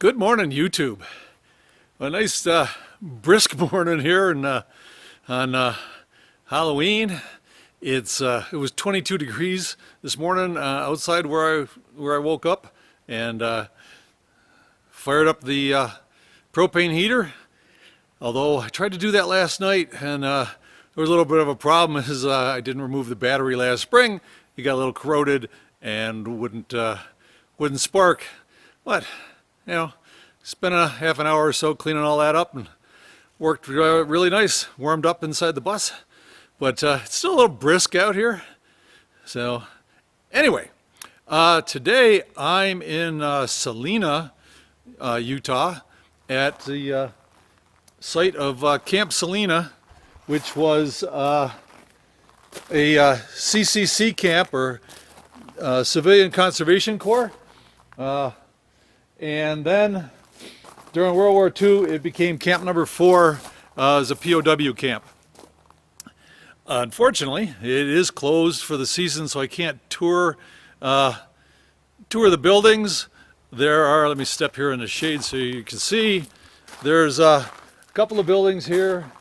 Good morning, YouTube. A nice brisk morning here on Halloween. It was 22 degrees this morning outside where I woke up, and fired up the propane heater. Although I tried to do that last night, and there was a little bit of a problem as I didn't remove the battery last spring. It got a little corroded and wouldn't spark. But you know, spent a half an hour or so cleaning all that up and worked really nice. Warmed up inside the bus, but it's still a little brisk out here. So anyway, today I'm in Salina, Utah, at the site of Camp Salina, which was a CCC camp, or Civilian Conservation Corps. And then during World War II, it became camp number 4 as a POW camp. Unfortunately, it is closed for the season, so I can't tour the buildings. There are, let me step here in the shade so you can see, there's a couple of buildings here,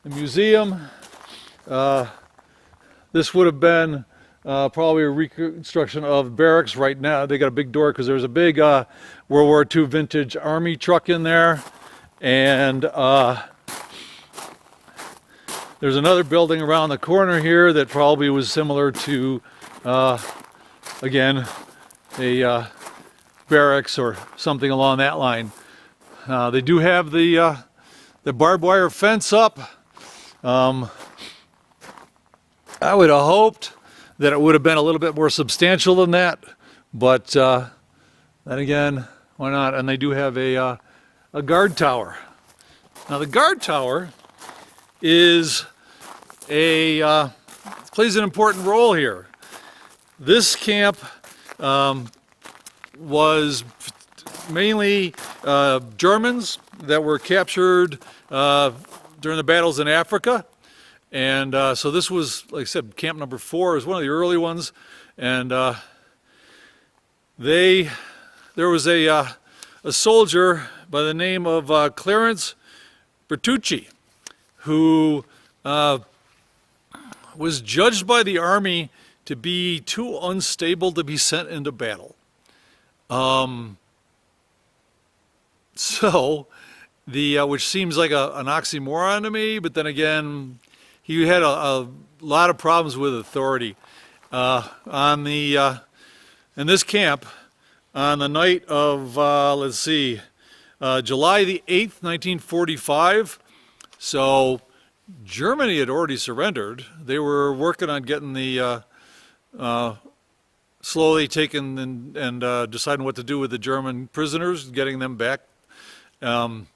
a museum. This would have been probably a reconstruction of barracks. Right now they got a big door because there's a big World War II vintage army truck in there, and there's another building around the corner here that probably was similar to again a barracks or something along that line. They do have the barbed wire fence up. I would have hoped that it would have been a little bit more substantial than that, but then again, why not? And they do have a guard tower. Now the guard tower is plays an important role here. This camp was mainly Germans that were captured during the battles in Africa. And so this was, like I said, camp number 4 is one of the early ones, and there was a soldier by the name of Clarence Bertucci, who was judged by the army to be too unstable to be sent into battle. So which seems like an oxymoron to me, but then again, he had a lot of problems with authority. In this camp, on the night of, let's see, July the 8th, 1945, so Germany had already surrendered. They were working on getting the, slowly taking and deciding what to do with the German prisoners, getting them back. But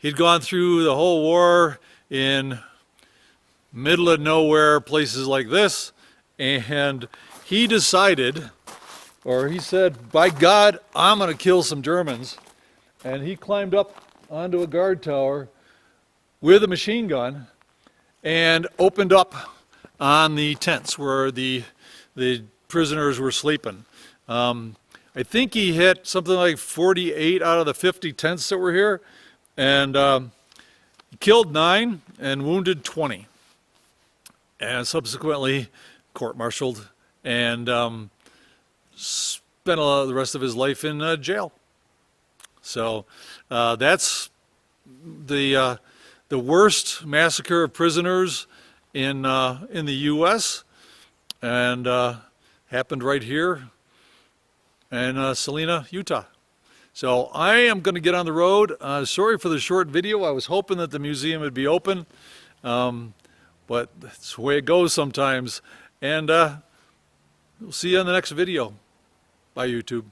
he'd gone through the whole war in middle of nowhere places like this, and he decided, or he said, by God, I'm going to kill some Germans. And he climbed up onto a guard tower with a machine gun and opened up on the tents where the prisoners were sleeping. I think he hit something like 48 out of the 50 tents that were here, and killed 9 and wounded 20, and subsequently court-martialed and spent the rest of his life in jail. So that's the worst massacre of prisoners in the U.S. and happened right here in Salina, Utah. So I am going to get on the road. Sorry for the short video. I was hoping that the museum would be open, but that's the way it goes sometimes. And we'll see you in the next video. Bye, YouTube.